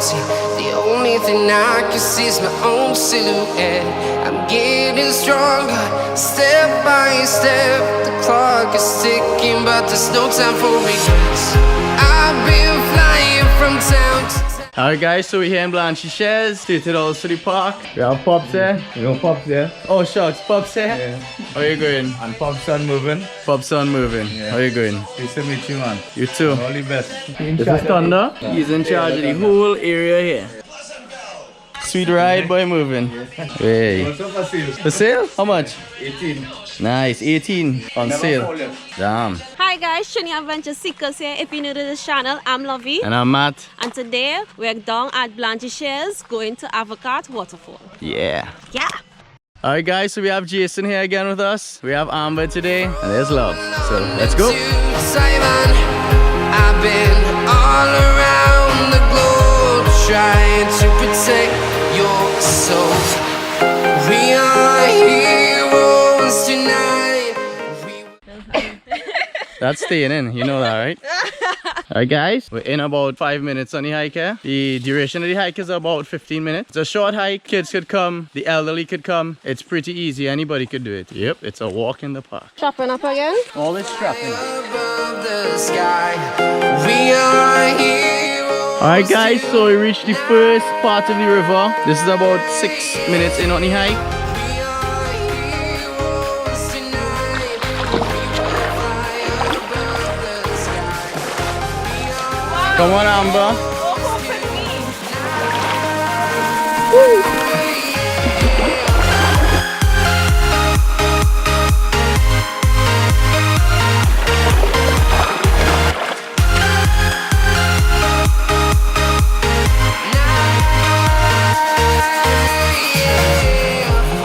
empty. The only thing I can see is my own silhouette. I'm getting stronger, step by step. The clock is ticking, but there's no time for regrets. I've been flying from town to town. Alright guys, so we're here in Blanchisseuse, $30 for the park. We have Pops here. You know Pop's there? Oh shucks, Pops here? Yeah. How you going? And Pop's son moving. Pops on moving. Yeah. How you going? Nice to meet you, man. You too. All the best. This is Thunder. He's in charge of the whole area here. Sweet ride boy moving. Hey. Also for sale. For sale? How much? 18. Nice, 18 on Never sale. sold yet. Damn. Hi guys, Shani Adventure Seekers here. If you're new to this channel, I'm Lovey. And I'm Matt. And today we're down at Blanchisseuse going to Avocat Waterfall. Yeah. Yeah! Alright guys, so we have Jason here again with us. We have Amber today. And there's Love. So let's go. I've been all around the globe trying to protect your soul. We are heroes tonight. That's staying in, you know that, right? Alright guys, we're in about 5 minutes on the hike here. The duration of the hike is about 15 minutes. It's a short hike, kids could come, the elderly could come. It's pretty easy, anybody could do it. Yep, it's a walk in the park. Strapping up again? Always strapping. Above the sky, we are heroes. Alright guys, so we reached the first part of the river. This is about 6 minutes in on the hike. We are heroes tonight. We will fly above the sky. Come on Amber.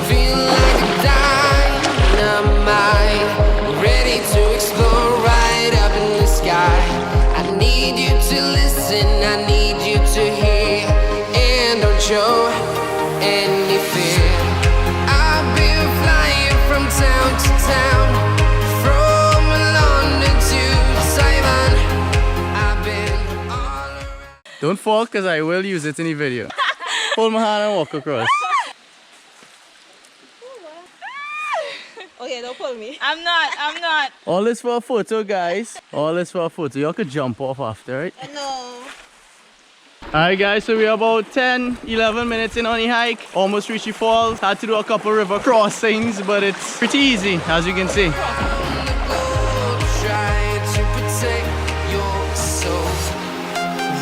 Feel like a dynamite, ready to explore right up in the sky. I need you to listen, I need you to hear, and don't show any fear. I've been flying from town to town, from London to Taiwan. I've been all around. Don't fall because I will use it in the video. Hold my hand and walk across. Okay, don't pull me. I'm not. All this for a photo guys. All this for a photo. Y'all could jump off after, right? No. Alright guys, so we're about 10-11 minutes in on the hike. Almost reached the falls. Had to do a couple river crossings, but it's pretty easy as you can see. Trying to protect your soul.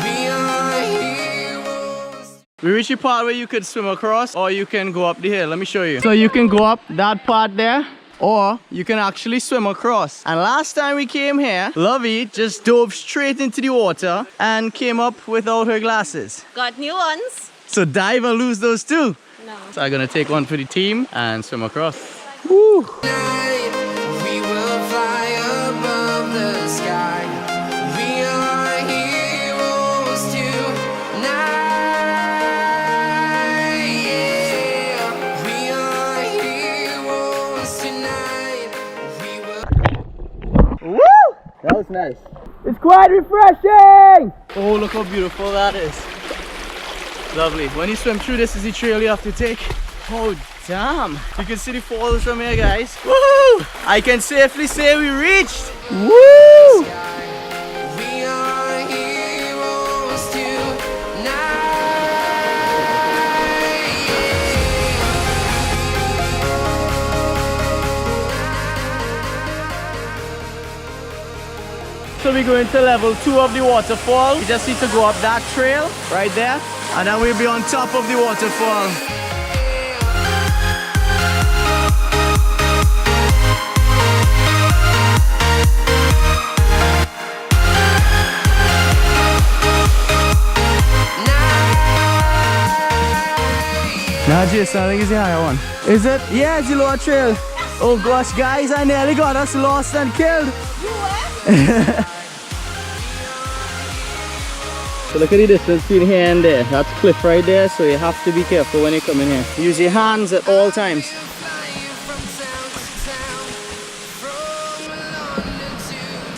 We are heroes. We reached the part where you could swim across or you can go up the hill. Let me show you. So you can go up that part there or you can actually swim across. And last time we came here, Lovey just dove straight into the water and came up without her glasses. Got new ones? So dive and lose those too. No. So I'm gonna take one for the team and swim across. Woo! Tonight, we will fly above the sky. We are heroes tonight. Yeah, we are heroes tonight. We will. Woo! That was nice. It's quite refreshing! Oh, look how beautiful that is. Lovely. When you swim through this is the trail you have to take. Oh, damn. You can see the falls from here, guys. Woo! I can safely say we reached. Woo! We are heroes tonight. So we're going to level 2 of the waterfall. We just need to go up that trail right there. And then we'll be on top of the waterfall. Nah, Jason, I think it's the higher one. Is it? Yeah, it's the lower trail. Oh gosh, guys, I nearly got us lost and killed. So look at the distance between here and there. That's cliff right there, so you have to be careful when you come in here. Use your hands at all times.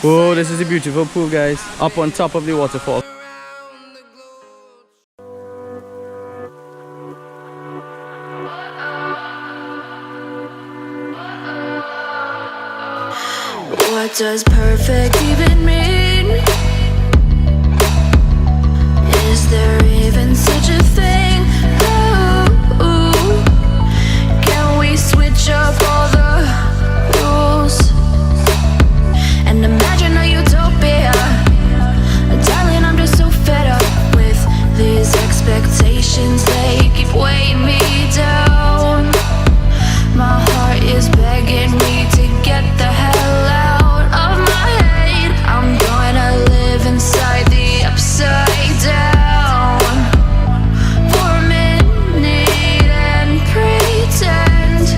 Whoa, this is a beautiful pool, guys. Up on top of the waterfall. What does perfect even mean? Is there even such a thing? Ooh, can we switch up all the rules and imagine a utopia? Darling, I'm just so fed up with these expectations. They keep weighing me down. My heart is begging me to get the hell out of my head. I'm gonna live inside the upside down for a minute and pretend,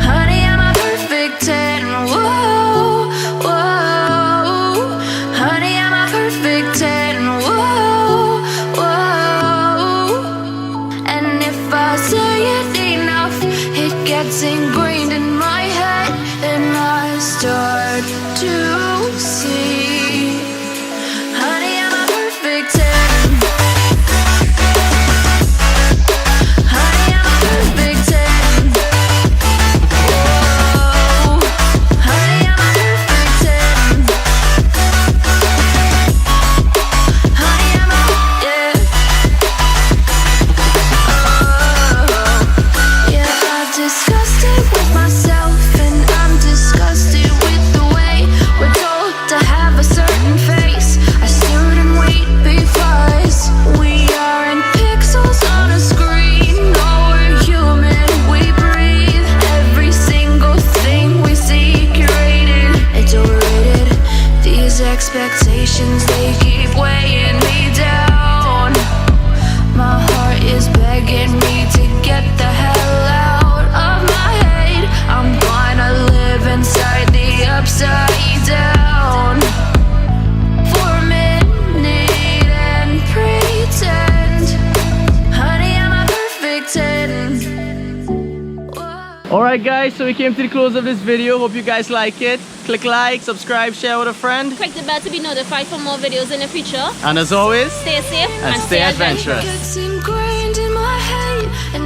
honey, I'm a perfect 10. Whoa, whoa, honey, I'm a perfect 10. Whoa, whoa, and if I say it enough, it gets ingrained in my head, and I start to see, honey, I'm a perfect 10. Honey, I'm a perfect 10. Whoa, honey, I'm a perfect 10. Honey, I'm a, yeah. Yeah, I've discussed it with myself, and I'm disgusted with the way we're told to have a certain face. I stood and wait because we aren't pixels on a screen. No, we're human, we breathe. Every single thing we see curated, it's overrated. These expectations, they keep weighing me down. My heart is begging me to get the hell out of my head. I'm gonna live inside the upside down for a minute and pretend, honey, I'm a perfect 10. Whoa. Alright guys, so we came to the close of this video. Hope you guys like it. Click like, subscribe, share with a friend. Click the bell to be notified for more videos in the future. And as always, Stay safe and stay adventurous. Gets ingrained in my head, and